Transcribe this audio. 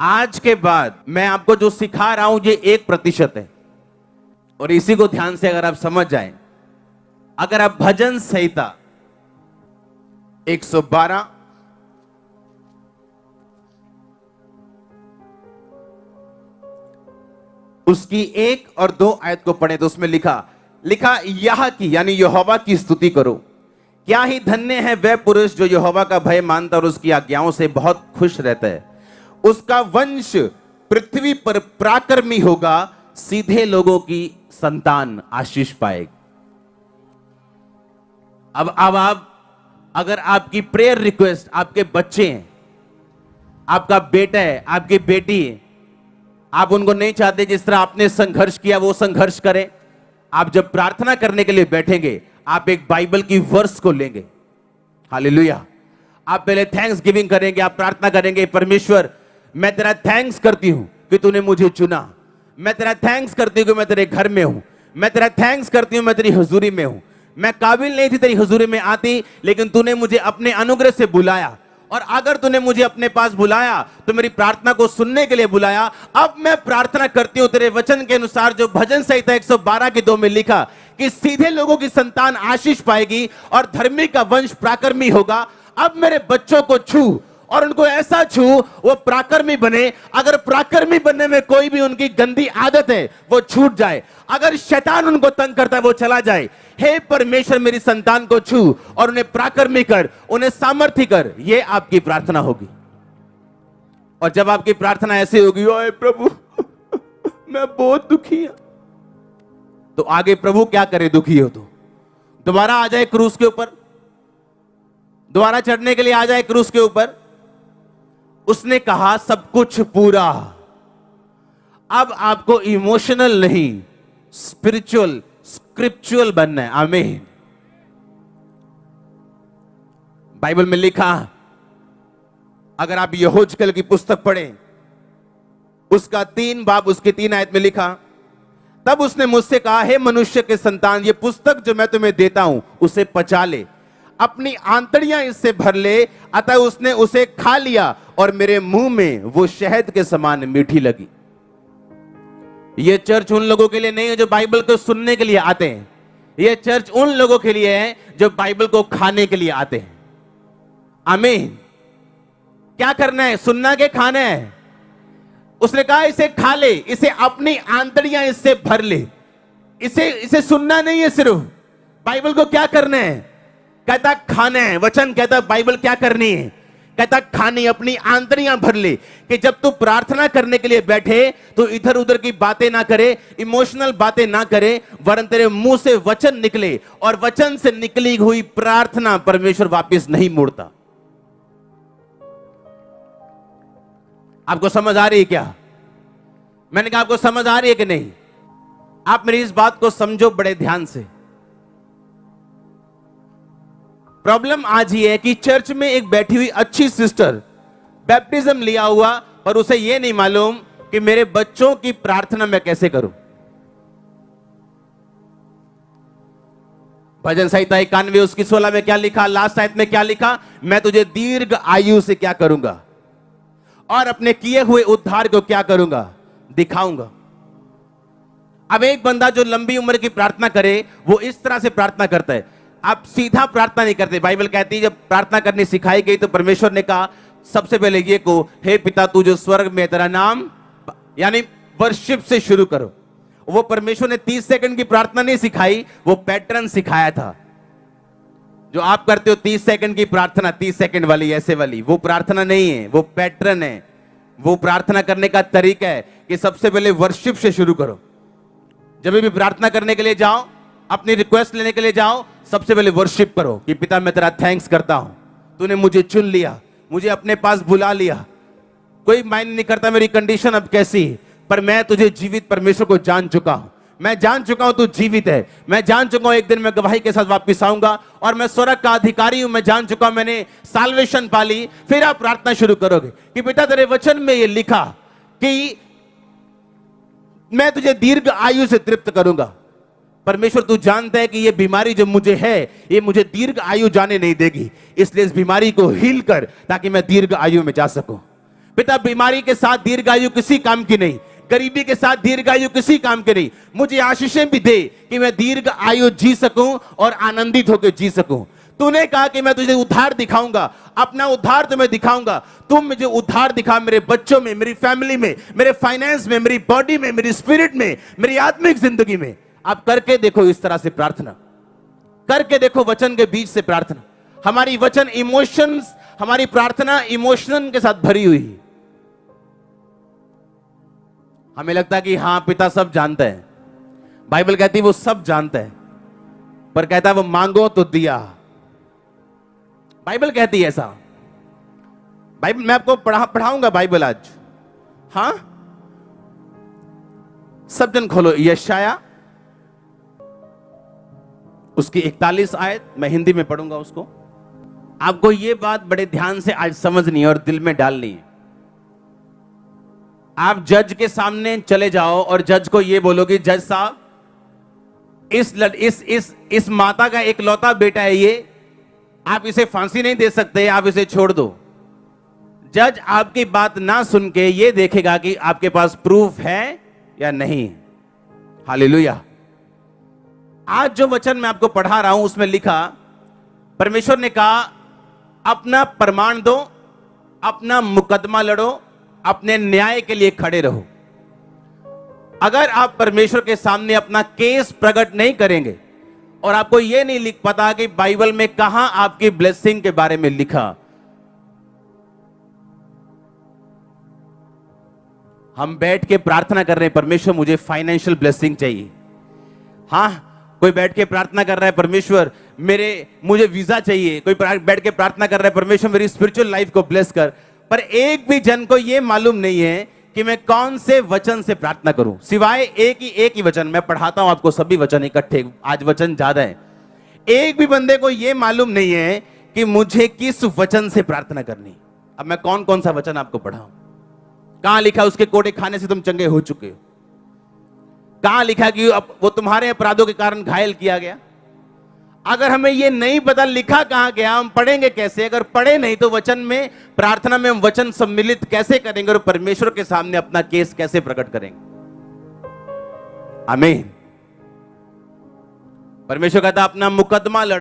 आज के बाद मैं आपको जो सिखा रहा हूं ये 1% है, और इसी को ध्यान से अगर आप समझ जाएं, अगर आप भजन संहिता 112 उसकी 1 और 2 आयत को पढ़े तो उसमें लिखा यह की यानी यहोवा की स्तुति करो। क्या ही धन्य है वह पुरुष जो यहोवा का भय मानता और उसकी आज्ञाओं से बहुत खुश रहता है। उसका वंश पृथ्वी पर पराक्रमी होगा, सीधे लोगों की संतान आशीष पाएगी। अब आप अगर आपकी प्रेयर रिक्वेस्ट आपके बच्चे हैं, आपका बेटा है, आपकी बेटी है, आप उनको नहीं चाहते जिस तरह आपने संघर्ष किया वो संघर्ष करें। आप जब प्रार्थना करने के लिए बैठेंगे आप एक बाइबल की वर्स को लेंगे, हालेलुया। आप पहले थैंक्स गिविंग करेंगे, आप प्रार्थना करेंगे, परमेश्वर मैं तेरा थैंक्स करती हूं कि तूने मुझे चुना, मैं तेरा थैंक्स करती हूं कि मैं तेरे घर में हूं, मैं तेरा थैंक्स करती हूं मैं तेरी हुजूरी में हूं, मैं काबिल नहीं थी तेरी हुजूरी में आती लेकिन तूने मुझे अपने अनुग्रह से बुलाया, और अगर तूने मुझे अपने पास बुलाया तो मेरी प्रार्थना को सुनने के लिए बुलाया। अब मैं प्रार्थना करती हूं तेरे वचन के अनुसार जो भजन संहिता 112 के 2 में लिखा कि सीधे लोगों की संतान आशीष पाएगी और धर्मी का वंश पराक्रमी होगा। अब मेरे बच्चों को छू और उनको ऐसा छू वो पराक्रमी बने। अगर पराक्रमी बनने में कोई भी उनकी गंदी आदत है वो छूट जाए, अगर शैतान उनको तंग करता है वो चला जाए। हे परमेश्वर मेरी संतान को छू और उन्हें पराक्रमी कर, उन्हें सामर्थ्य कर, ये आपकी प्रार्थना होगी। और जब आपकी प्रार्थना ऐसी होगी, ओए प्रभु मैं बहुत दुखी हूं, तो आगे प्रभु क्या करे? दुखी हो तो दोबारा आ जाए क्रूस के ऊपर, दोबारा चढ़ने के लिए आ जाए क्रूस के ऊपर। उसने कहा सब कुछ पूरा। अब आपको इमोशनल नहीं स्पिरिचुअल स्क्रिप्चुअल बनना है। आमीन। बाइबल में लिखा, अगर आप यहोजकल की पुस्तक पढ़ें उसका 3 बाब उसकी 3 आयत में लिखा, तब उसने मुझसे कहा, हे मनुष्य के संतान, ये पुस्तक जो मैं तुम्हें देता हूं उसे पचा ले, अपनी आंतड़ियां इससे भर ले। अतः उसने उसे खा लिया और मेरे मुंह में वो शहद के समान मीठी लगी। ये चर्च उन लोगों के लिए नहीं है जो बाइबल को सुनने के लिए आते हैं, ये चर्च उन लोगों के लिए है जो बाइबल को खाने के लिए आते हैं। आमीन। क्या करना है? सुनना के खाना है? उसने कहा इसे खा ले, इसे अपनी आंतड़ियां इससे भर ले। इसे सुनना नहीं है सिर्फ, बाइबल को क्या करना है? कहता खाना है। वचन कहता बाइबल क्या करनी है? कहता खानी, अपनी आंतड़ियां भर ले। कि जब तू प्रार्थना करने के लिए बैठे तो इधर उधर की बातें ना करे, इमोशनल बातें ना करे, वरन तेरे मुंह से वचन निकले, और वचन से निकली हुई प्रार्थना परमेश्वर वापस नहीं मोड़ता। आपको समझ आ रही है क्या? मैंने कहा आपको समझ आ रही है कि नहीं? आप मेरी इस बात को समझो बड़े ध्यान से। प्रॉब्लम आज ही है कि चर्च में एक बैठी हुई अच्छी सिस्टर बैप्टिज्म लिया हुआ, पर उसे यह नहीं मालूम कि मेरे बच्चों की प्रार्थना मैं कैसे करूं। भजन संहिता 91 उसकी 16 में क्या लिखा? लास्ट आयत में क्या लिखा? मैं तुझे दीर्घ आयु से क्या करूंगा और अपने किए हुए उद्धार को क्या करूंगा? दिखाऊंगा। अब एक बंदा जो लंबी उम्र की प्रार्थना करे वो इस तरह से प्रार्थना करता है। आप सीधा प्रार्थना नहीं करते। बाइबल कहती है जब प्रार्थना करनी सिखाई गई तो परमेश्वर ने कहा सबसे पहले ये को, हे पिता तू जो स्वर्ग में, तेरा नाम, यानी वर्शिप से शुरू करो। वो परमेश्वर ने 30 सेकंड की प्रार्थना नहीं सिखाई, वो पैटर्न सिखाया था। जो आप करते हो 30 सेकंड की प्रार्थना, 30 सेकंड वाली ऐसे वाली, वो प्रार्थना नहीं है, वो पैटर्न है। वो प्रार्थना करने का तरीका है कि सबसे पहले वर्शिप से शुरू करो। जब भी प्रार्थना करने के लिए जाओ, अपनी रिक्वेस्ट लेने के लिए जाओ, सबसे पहले वर्शिप करो कि पिता मैं तेरा थैंक्स करता हूं, तूने मुझे चुन लिया, मुझे अपने पास बुला लिया। कोई मायने नहीं करता मेरी कंडीशन अब कैसी, पर मैं तुझे जीवित परमेश्वर को जान चुका हूं। मैं जान चुका हूं तू जीवित है। मैं जान चुका हूं एक दिन मैं गवाही के साथ वापस आऊंगा और मैं स्वर्ग का अधिकारी हूं। मैं जान चुका हूं मैंने साल्वेशन पा ली। फिर आप प्रार्थना शुरू करोगे कि बेटा तेरे वचन में ये लिखा कि मैं तुझे दीर्घ आयु से तृप्त करूंगा। परमेश्वर तू जानता है कि ये बीमारी जो मुझे है ये मुझे दीर्घ आयु जाने नहीं देगी, इसलिए इस बीमारी को हील कर ताकि मैं दीर्घ आयु में जा सकूं। पिता बीमारी के साथ दीर्घायु किसी काम की नहीं, गरीबी के साथ दीर्घायु किसी काम की नहीं। मुझे आशीषें भी दे कि मैं दीर्घ आयु जी सकूं और आनंदित होकर जी सकूं। तूने कहा कि मैं तुझे उद्धार दिखाऊंगा, अपना उद्धार तुम्हें दिखाऊंगा। तुम मुझे उद्धार दिखा मेरे बच्चों में, मेरी फैमिली में, मेरे फाइनेंस में, मेरी बॉडी में, मेरी स्पिरिट में, मेरी आत्मिक जिंदगी में। आप करके देखो इस तरह से प्रार्थना, करके देखो वचन के बीच से प्रार्थना। हमारी वचन इमोशंस, हमारी प्रार्थना इमोशन के साथ भरी हुई है। हमें लगता है कि हां पिता सब जानता है, बाइबल कहती है वो सब जानता है, पर कहता है वो मांगो तो दिया। बाइबल कहती है ऐसा। बाइबल मैं आपको पढ़ाऊंगा बाइबल आज। हां, सब जन खोलो यशाया उसकी 41 आयत, मैं हिंदी में पढ़ूंगा उसको। आपको ये बात बड़े ध्यान से आज समझनी है और दिल में डालनी है। आप जज के सामने चले जाओ और जज को ये बोलोगे, जज साहब इस माता का एक लौता बेटा है ये, आप इसे फांसी नहीं दे सकते, आप इसे छोड़ दो। जज आपकी बात ना सुन के ये देखेगा कि आपके पास प्रूफ है या नहीं। हालेलुया। आज जो वचन मैं आपको पढ़ा रहा हूं उसमें लिखा, परमेश्वर ने कहा अपना प्रमाण दो, अपना मुकदमा लड़ो, अपने न्याय के लिए खड़े रहो। अगर आप परमेश्वर के सामने अपना केस प्रकट नहीं करेंगे और आपको यह नहीं लिख पता कि बाइबल में कहां आपकी ब्लेसिंग के बारे में लिखा। हम बैठ के प्रार्थना कर रहे हैं, परमेश्वर मुझे फाइनेंशियल ब्लेसिंग चाहिए। हां, कोई बैठ के प्रार्थना कर रहा है, परमेश्वर मुझे वीजा चाहिए। कोई बैठ के प्रार्थना कर रहा है, परमेश्वर मेरी स्पिरिचुअल लाइफ को ब्लेस कर। पर एक भी जन को यह मालूम नहीं है कि मैं कौन से वचन से प्रार्थना करूं, सिवाय एक ही वचन। मैं पढ़ाता हूं आपको सभी वचन इकट्ठे, आज वचन ज्यादा है। एक भी बंदे को यह मालूम नहीं है कि मुझे किस वचन से प्रार्थना करनी। अब मैं कौन कौन सा वचन आपको पढ़ाऊं? कहां लिखा उसके कोड़े खाने से तुम चंगे हो चुके हो? कहां लिखा कि अब वो तुम्हारे अपराधों के कारण घायल किया गया? अगर हमें ये नहीं पता लिखा कहां गया, हम पढ़ेंगे कैसे? अगर पढ़े नहीं तो वचन में, प्रार्थना में हम वचन सम्मिलित कैसे करेंगे और परमेश्वर के सामने अपना केस कैसे प्रकट करेंगे? आमीन। परमेश्वर कहता अपना मुकदमा लड़